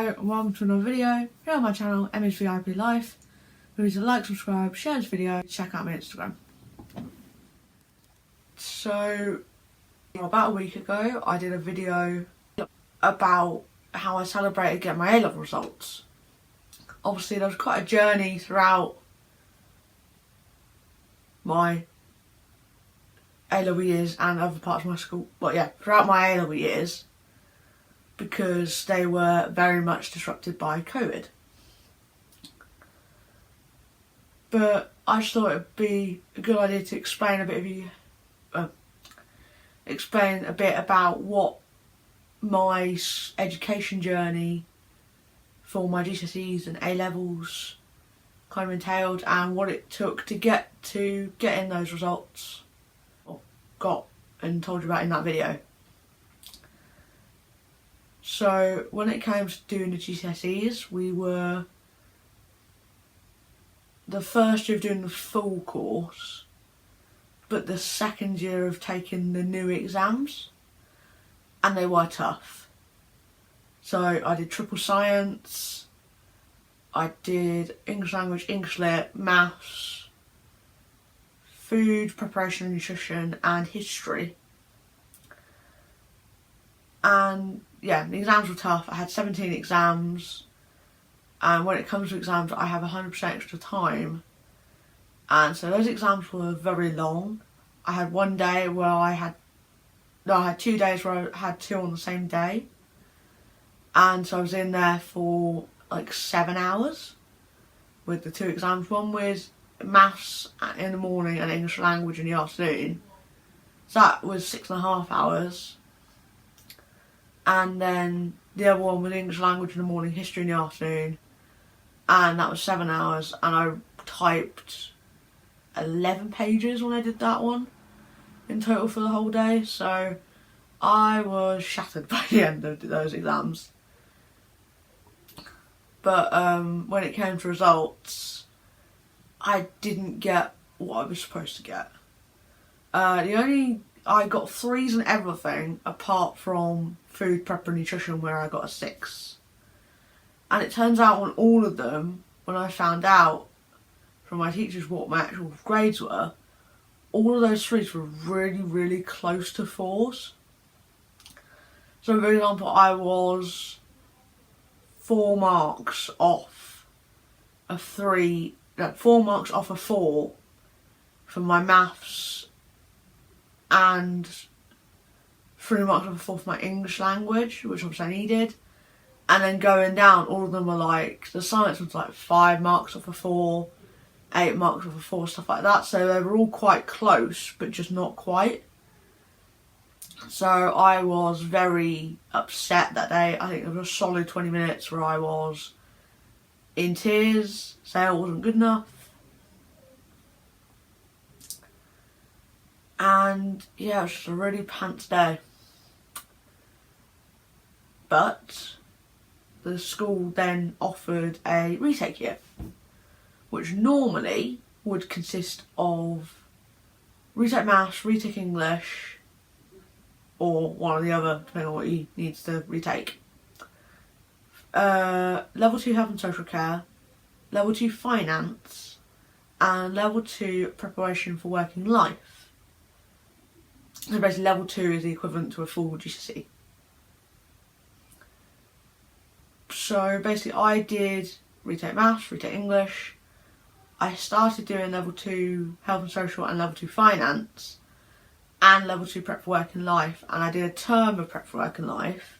Hello and welcome to another video here on my channel, Emmy's VIP Life. Remember to like, subscribe, share this video, check out my Instagram. So, about a week ago I did a video about how I celebrated getting my A-level results. Obviously there was quite a journey throughout my A-level years and other parts of my school, throughout my A-level years, because they were very much disrupted by COVID. But I just thought it'd be a good idea to explain a bit about what my education journey for my GCSEs and A-levels kind of entailed, and what it took to get in those results, or got and told you about in that video. So when it came to doing the GCSEs, we were the first year of doing the full course, but the second year of taking the new exams, and they were tough. So I did triple science, I did English language, English lit, maths, food, preparation and nutrition, and history. And yeah, the exams were tough. I had 17 exams, and when it comes to exams I have 100% extra time, and so those exams were very long. I had one day where I had 2 days where I had two on the same day, and so I was in there for like 7 hours with the two exams, one with maths in the morning and English language in the afternoon, so that was 6.5 hours. And then the other one was English language in the morning, history in the afternoon, and that was 7 hours, and I typed 11 pages when I did that one in total for the whole day, so I was shattered by the end of those exams. But when it came to results, I didn't get what I was supposed to get. I got 3s in everything apart from food, prep and nutrition, where I got a 6. And it turns out on all of them, when I found out from my teachers what my actual grades were, all of those 3s were really, really close to 4s. So for example, I was 4 marks off a 4 marks off a 4 for my maths, and 3 marks off a 4 for my English language, which obviously I needed. And then going down, all of them were like, the science was like 5 marks off a 4, 8 marks off a 4, stuff like that. So they were all quite close, but just not quite. So I was very upset that day. I think there was a solid 20 minutes where I was in tears, saying it wasn't good enough. And yeah, it was just a really pants day. But the school then offered a retake year, which normally would consist of retake maths, retake English, or one or the other, depending on what he needs to retake. Level 2 health and social care, level 2 finance, and level 2 preparation for working life. So basically level 2 is the equivalent to a full GCSE. So basically I did retake maths, retake English. I started doing level 2 health and social and level 2 finance, and level 2 prep for working life, and I did a term of prep for working life.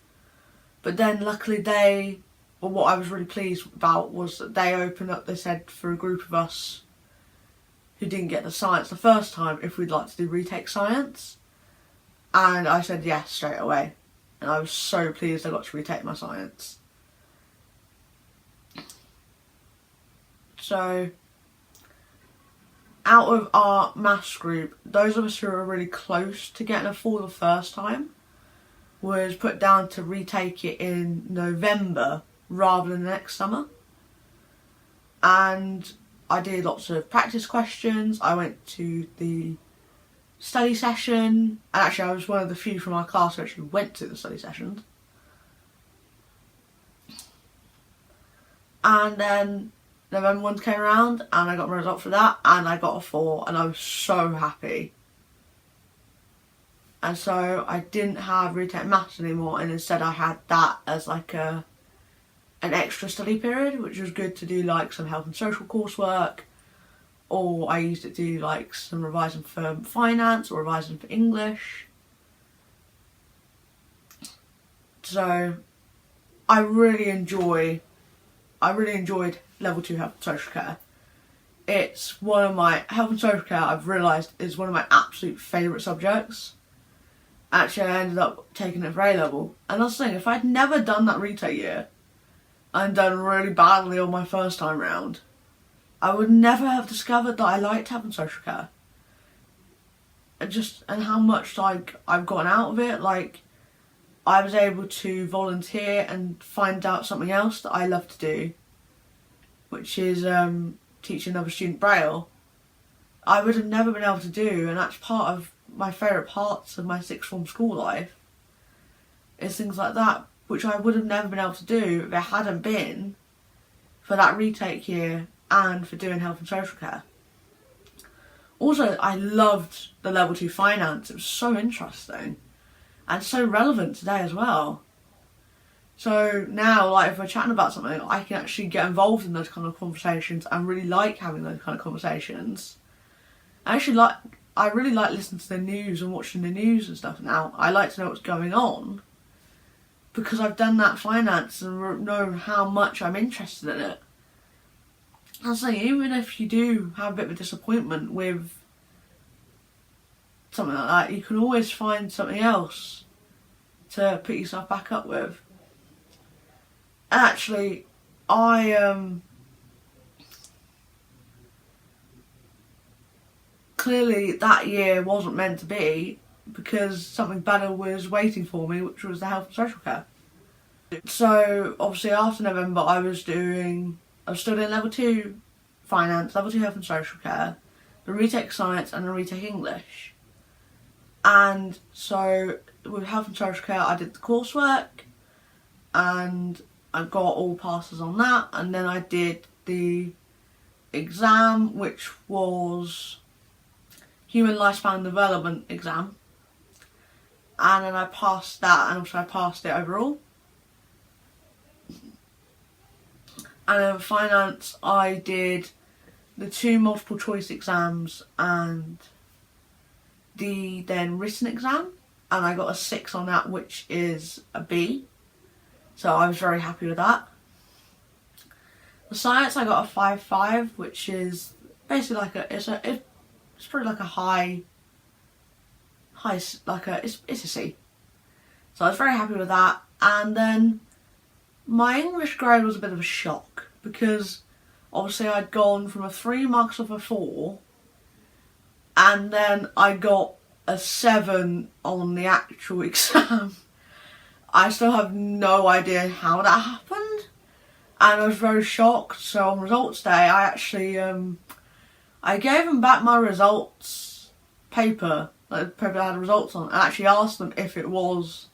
But then luckily what I was really pleased about was that they opened up, they said, for a group of us who didn't get the science the first time if we'd like to do retake science. And I said yes straight away, and I was so pleased I got to retake my science. So out of our maths group, those of us who were really close to getting a 4 the first time was put down to retake it in November rather than next summer. And I did lots of practice questions. I went to the study session, and actually I was one of the few from our class who actually went to the study sessions. And then November ones came around and I got my result for that and I got a 4 and I was so happy. And so I didn't have retake maths anymore, and instead I had that as like an extra study period, which was good to do like some health and social coursework, or I used it to do like some revising for finance or revising for English. So I really enjoyed level 2 health and social care. It's one of my health and social care, I've realised, is one of my absolute favourite subjects. Actually, I ended up taking it for A level, and I was saying, if I'd never done that retake year and done really badly on my first time round, I would never have discovered that I liked health and social care. And how much like I've gotten out of it. Like, I was able to volunteer and find out something else that I love to do, which is teaching another student Braille. I would have never been able to do, and that's part of my favourite parts of my sixth form school life, is things like that, which I would have never been able to do if it hadn't been for that retake year and for doing health and social care. Also, I loved the level 2 finance. It was so interesting and so relevant today as well. So now, like, if we're chatting about something, I can actually get involved in those kind of conversations and really like having those kind of conversations. I really like listening to the news and watching the news and stuff now. I like to know what's going on because I've done that finance and know how much I'm interested in it. I was saying, even if you do have a bit of a disappointment with something like that, you can always find something else to pick yourself back up with. Actually, clearly that year wasn't meant to be, because something better was waiting for me, which was the health and social care. So obviously after November I was studying level 2 finance, level 2 health and social care, the retake science and the retake English. And so with health and social care I did the coursework and I got all passes on that, and then I did the exam, which was Human Lifespan Development exam, and then I passed that, and also I passed it overall. And then finance, I did the 2 multiple choice exams and the then written exam, and I got a 6 on that, which is a B, so I was very happy with that. The science, I got a 5.5, which is basically like it's pretty like a high, it's a C. So I was very happy with that. And then my English grade was a bit of a shock, because obviously I'd gone from a 3 marks off a 4, and then I got a 7 on the actual exam. I still have no idea how that happened, and I was very shocked. So on results day, I actually I gave them back my results paper, like the paper that had the results on, and actually asked them if it was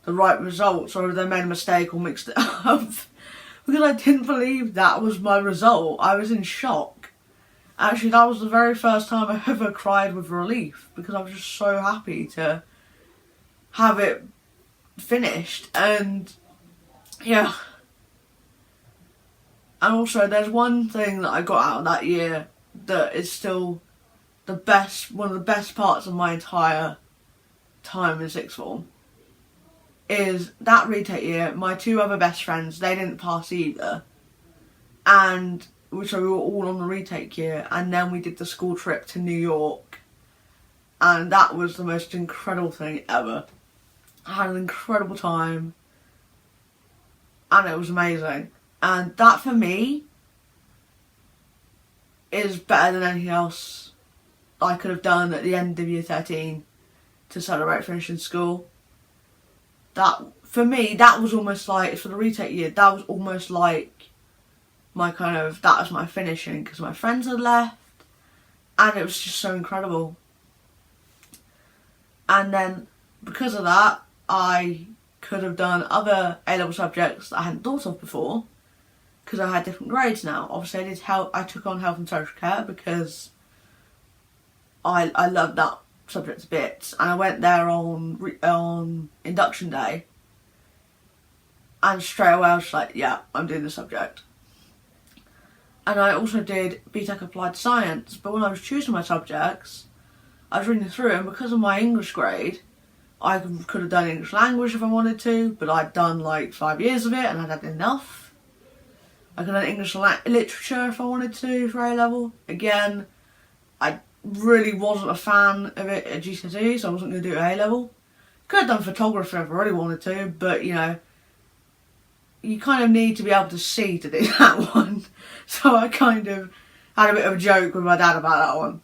the right results or if they made a mistake or mixed it up. Because I didn't believe that was my result. I was in shock. Actually, that was the very first time I ever cried with relief, because I was just so happy to have it finished. And yeah. And also, there's one thing that I got out of that year that is still one of the best parts of my entire time in sixth form, is that retake year. My 2 other best friends, they didn't pass either, and so we were all on the retake year, and then we did the school trip to New York, and that was the most incredible thing ever. I had an incredible time, and it was amazing, and that for me is better than anything else I could have done at the end of year 13 to celebrate finishing school. That, for me, that was almost like, for the retake year, that was almost like that was my finishing, because my friends had left, and it was just so incredible. And then, because of that, I could have done other A-level subjects that I hadn't thought of before, because I had different grades now. Obviously I took on health and social care because I loved that subject a bit, and I went there on induction day, and straight away I was like, yeah, I'm doing the subject. And I also did BTEC Applied Science, but when I was choosing my subjects, I was reading through it, and because of my English grade, I could have done English language if I wanted to, but I'd done like 5 years of it and I'd had enough. I could have done English literature if I wanted to for A-level. Again, I really wasn't a fan of it at GCSE, so I wasn't going to do it at A-level. Could have done photography if I really wanted to, but you know, you kind of need to be able to see to do that one. So I kind of had a bit of a joke with my dad about that one.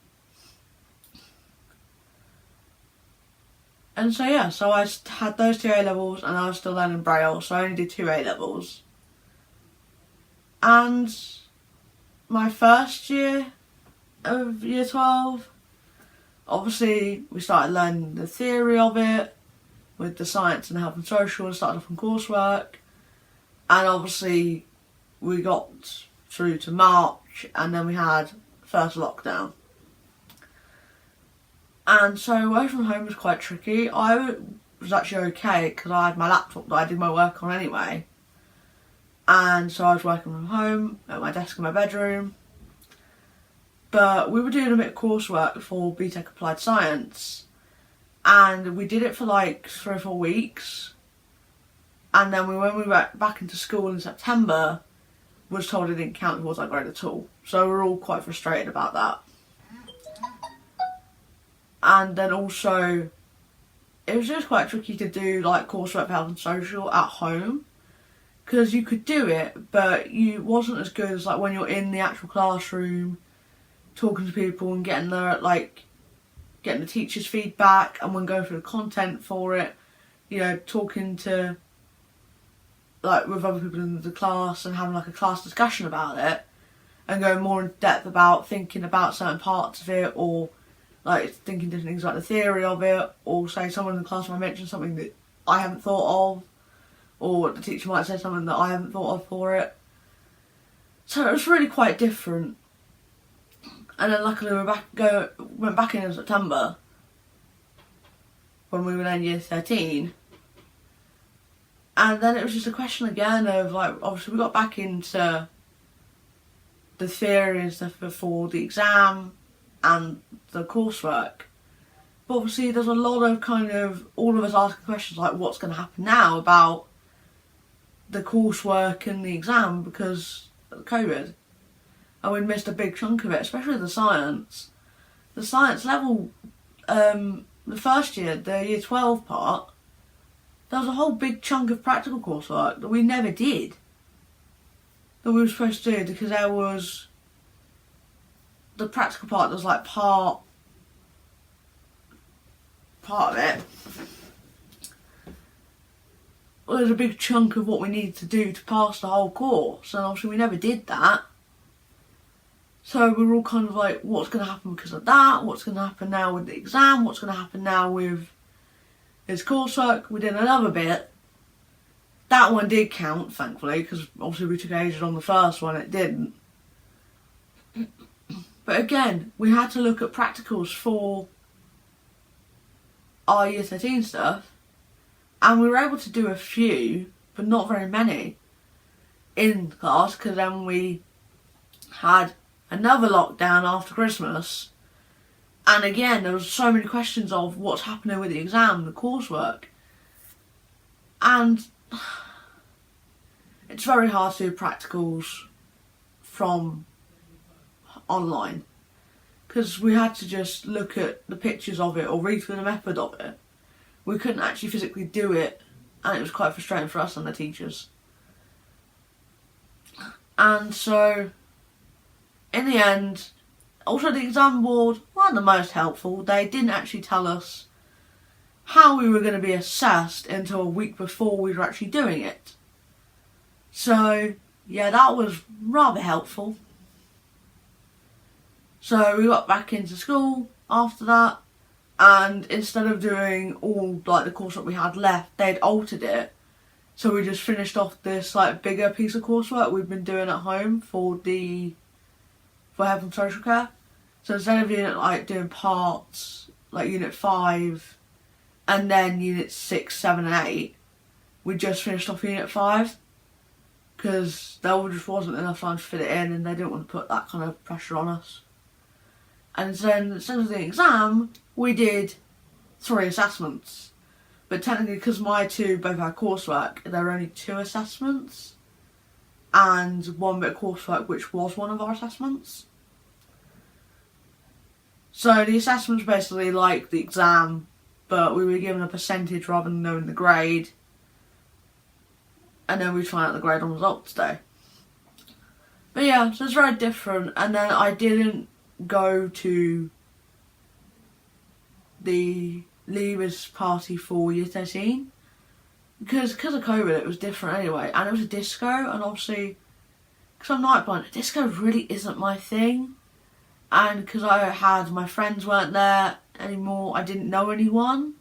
And so yeah, so I had those 2 A-levels and I was still learning Braille, so I only did 2 A-levels. And my first year of year 12, obviously we started learning the theory of it with the science and health and social, and started off on coursework. And obviously we got through to March, and then we had first lockdown. And so working from home was quite tricky. I was actually okay because I had my laptop that I did my work on anyway. And so I was working from home at my desk in my bedroom. But we were doing a bit of coursework for BTEC Applied Science, and we did it for like 3 or 4 weeks. And then when we went back into school in September, was told it didn't count towards our grade at all. So we were all quite frustrated about that. And then also, it was just quite tricky to do like coursework for health and social at home, because you could do it, but you wasn't as good as like when you're in the actual classroom, talking to people and getting the teacher's feedback, and when going through the content for it, you know, talking to like with other people in the class and having like a class discussion about it, and going more in depth about thinking about certain parts of it, or like thinking different things like the theory of it, or say someone in the class might mention something that I haven't thought of, or the teacher might say something that I haven't thought of for it. So it was really quite different. And then luckily we went back in September when we were in year 13. And then it was just a question again of like, obviously we got back into the theory and stuff before the exam and the coursework. But obviously there's a lot of kind of, all of us asking questions like what's going to happen now about the coursework and the exam because of COVID. And we'd missed a big chunk of it, especially the science. The science level, the first year, the year 12 part, there was a whole big chunk of practical coursework that we never did. That we were supposed to do, because there was the practical part that was like part of it. Well, there's a big chunk of what we needed to do to pass the whole course, and obviously we never did that. So we were all kind of like, what's going to happen because of that? What's going to happen now with the exam? What's going to happen now with his coursework? We did another bit. That one did count, thankfully, because obviously we took ages on the first one, it didn't. But again, we had to look at practicals for our year 13 stuff, and we were able to do a few, but not very many in class, because then we had another lockdown after Christmas, and again there was so many questions of what's happening with the exam, the coursework, and it's very hard to do practicals from online, because we had to just look at the pictures of it or read through the method of it. We couldn't actually physically do it, and it was quite frustrating for us and the teachers. And so in the end, also the exam board weren't the most helpful. They didn't actually tell us how we were going to be assessed until a week before we were actually doing it. So yeah, that was rather helpful. So we got back into school after that, and instead of doing all like the course that we had left, they'd altered it So we just finished off this like bigger piece of coursework we've been doing at home for health and social care. So instead of doing parts like unit 5 and then unit 6, 7 and 8, we just finished off unit 5 because there just wasn't enough time to fit it in and they didn't want to put that kind of pressure on us. And then instead of the exam, we did 3 assessments. But technically, because my 2 both had coursework, there were only 2 assessments and 1 bit of coursework which was one of our assessments. So the assessment's basically like the exam, but we were given a percentage rather than knowing the grade. And then we find out the grade on results day. But yeah, so it's very different. And then I didn't go to the leavers party for year 13 because of COVID it was different anyway, and it was a disco, and obviously because I'm night blind, disco really isn't my thing, and because my friends weren't there anymore, I didn't know anyone.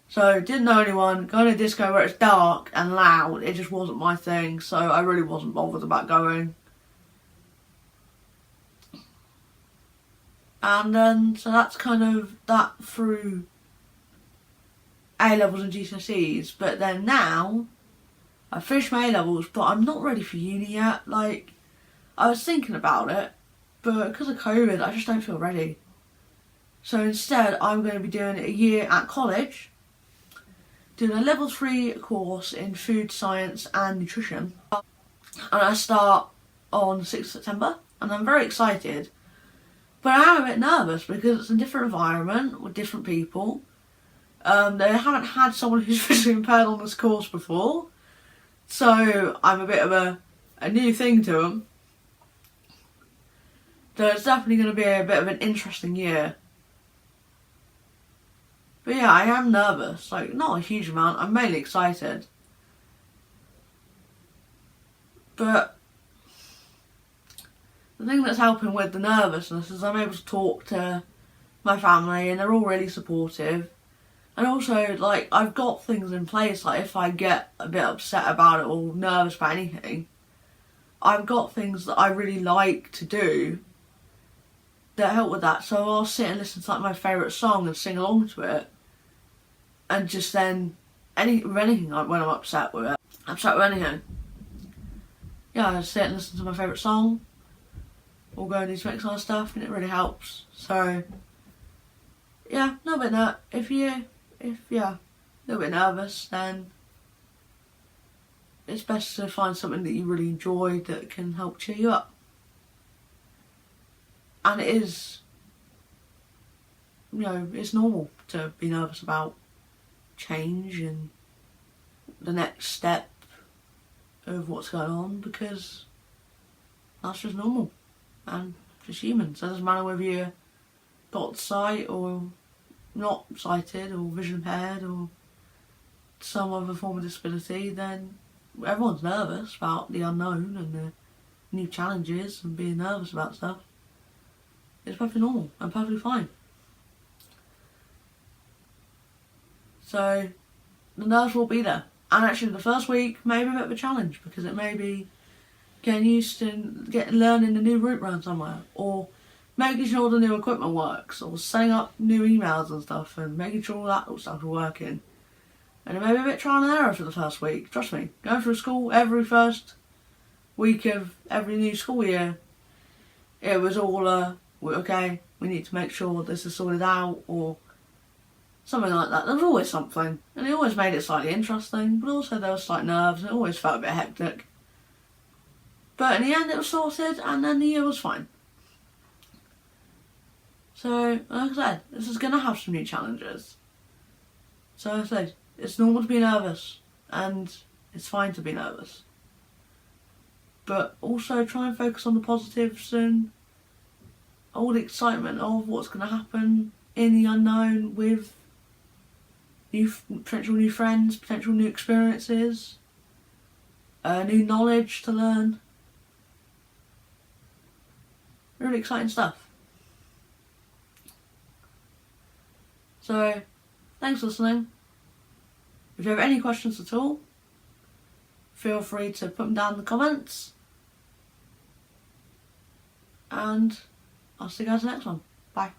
So, didn't know anyone, going to a disco where it's dark and loud, it just wasn't my thing, so I really wasn't bothered about going. And then, so that's kind of that through A-levels and GCSEs, but then now, I've finished my A-levels, but I'm not ready for uni yet. Like, I was thinking about it, but because of COVID, I just don't feel ready. So instead, I'm going to be doing a year at college, doing a level 3 course in food science and nutrition. And I start on 6th September, and I'm very excited. But I am a bit nervous because it's a different environment with different people. They haven't had someone who's visually impaired on this course before, so I'm a bit of a new thing to them. So it's definitely going to be a bit of an interesting year. But yeah, I am nervous, like not a huge amount, I'm mainly excited. But the thing that's helping with the nervousness is I'm able to talk to my family and they're all really supportive. And also, like, I've got things in place, like if I get a bit upset about it or nervous about anything, I've got things that I really like to do that help with that. So I'll sit and listen to like my favourite song and sing along to it. And just then, anything like when I'm upset with anything. Yeah, I sit and listen to my favourite song, or go and do some exercise stuff, and it really helps. So, yeah, a little bit if a little bit nervous, then it's best to find something that you really enjoy that can help cheer you up. And it is, it's normal to be nervous about change and the next step of what's going on, because that's just normal and just human. So it doesn't matter whether you're got sight or not sighted or vision impaired or some other form of disability, then everyone's nervous about the unknown and the new challenges and being nervous about stuff. It's perfectly normal and perfectly fine. So the nerves will be there. And actually the first week may be a bit of a challenge because it may be getting used to learning a new route round somewhere, or making sure all the new equipment works, or setting up new emails and stuff and making sure all that stuff is working. And it may be a bit trial and error for the first week. Trust me, going through school every first week of every new school year, it was all okay, we need to make sure this is sorted out, or something like that. There was always something, and it always made it slightly interesting, but also there was slight nerves, and it always felt a bit hectic. But in the end it was sorted, and then the year was fine. So, like I said, this is going to have some new challenges. So I said, it's normal to be nervous, and it's fine to be nervous. But also try and focus on the positives and all the excitement of what's going to happen in the unknown with potential new friends, potential new experiences, new knowledge to learn. Really exciting stuff. So, thanks for listening. If you have any questions at all, feel free to put them down in the comments. And I'll see you guys in the next one. Bye.